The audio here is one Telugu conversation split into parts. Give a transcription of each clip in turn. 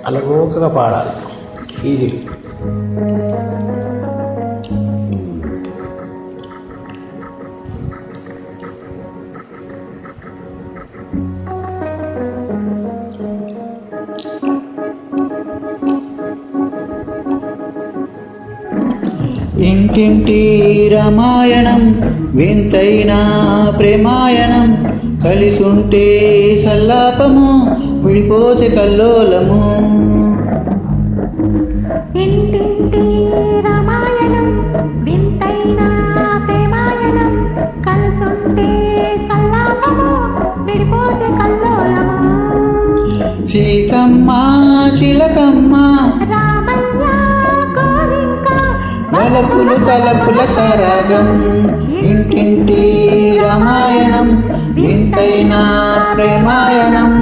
అలవోకగా పాడాలి. ఈజీ. ఇంటింటి రామాయణం వింతైన ప్రేమాయణం, కలిసుంటే సల్లాపము విడిపోతే కల్లోలము. ఇంటింటి రామాయణం వింతైన ప్రేమాయణం, కలిసుంటే సల్లాపము విడిపోతే కల్లోలము. సీతమ్మ చిలకమ్మ వలపులు తలపుల సరాగం, ఇంటింటి రామాయణం వింతైన ప్రేమాయణం.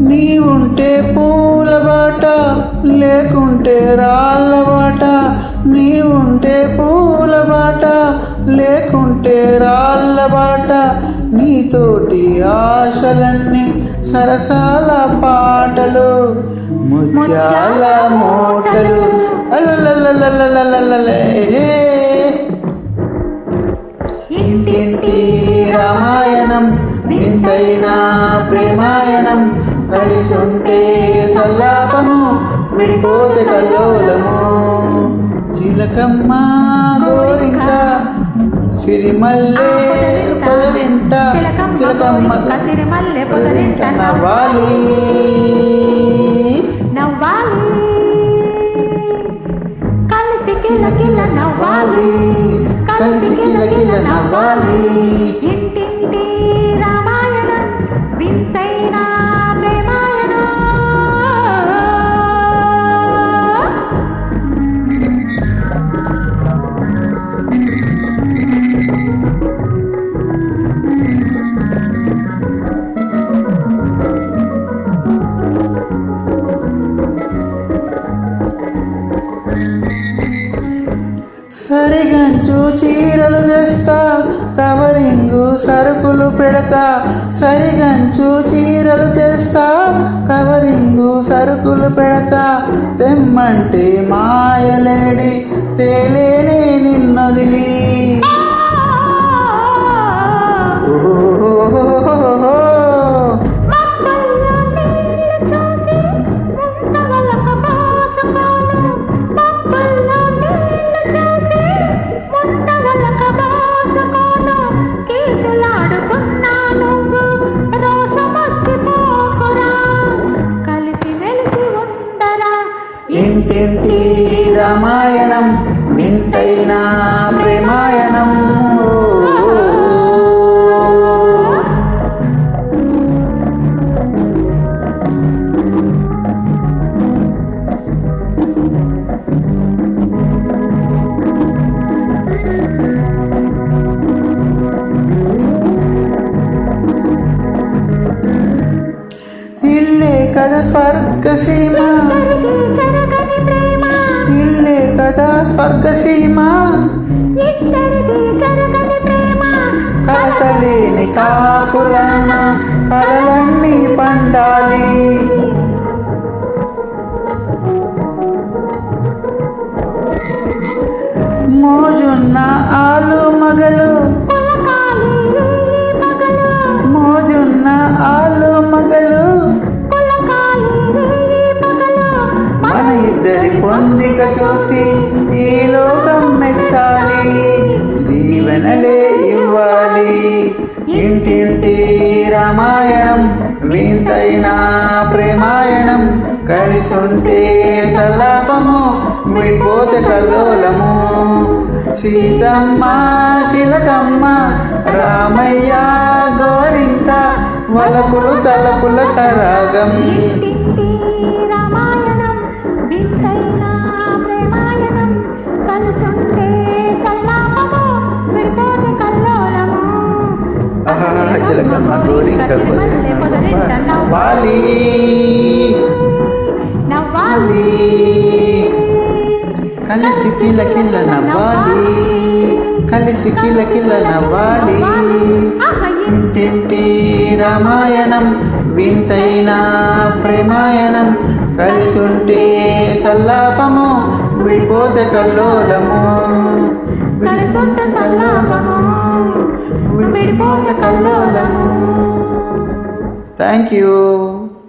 నీవుంటే పూల బాట లేకుంటే రాళ్ళ బాట, నీవుంటే పూల బాట లేకుంటే రాళ్ళ బాట, నీతోటి ఆశలన్నీ సరసాల పాటలు ముత్యాల మూటలు అలలలలలలలలే. ఇంటింటి రామాయణం వింతైన ప్రేమాయణం, కలిసి ఉంటే సల్లాపము విడిపోతే కల్లోలము. చిలకమ్మ గోరింక సిరిమల్లె పొదరింట, చిలకమ్మ పొదరింట నవ్వాలి కలిసి కిలకిల నవ్వాలి, కలిసి కిలకిల నవ్వాలి. ఇంటింటి రామాయణం వింతైన ప్రేమాయణం. సరిగంచు చీరలు తెస్తా, కవరింగు సరుకులు పెడతా, సరిగంచు చీరలు తెస్తా, కవరింగు సరుకులు పెడతా, తెమ్మంటే మాయలేడి తేలేనే నిన్నొదిలి. ఇంటింటి రామాయణం వింతైన ప్రేమాయణం. ఇల్లే కదా స్వర్గసీమ, ఇల్లే కదా స్వర్గసీమ, కలతలేని కాకులన్న కలలన్నీ పండాలి. మోజున్న ఆలు మగలు, మోజున్న ఆలు మగలు, మన ఇద్దరి పొందిక చూసి ఈ లోకం మెచ్చాలి, దీవెనలే ఇవ్వాలి. ఇంటింటి రామాయణం వింతైన ప్రేమాయణం, కలిసుంటే సలాపము విడిపోతే కల్లోలము సీతమ్మ చిలకమ్మ రామయ్య గోరింక వలపులు తలపుల సరాగం ఇంటింటి రామాయణం వింతైన ప్రేమాయణం కలుసుంటే సల్లాపము విడిపోతే కల్లోలము చిలకమ్మ గోరింక నవ్వాలి నవ్వాలి కలిసి కిలకిల నవ్వాలి కలిసి కిలకిల నవ్వాలి ఇంటింటి రామాయణం వింతైన ప్రేమాయణం కలిసుంటే సల్లాపము విడిపోతే కల్లోలము కలుసుంటే సల్లాపము విడిపోతే కల్లోలము. Thank you.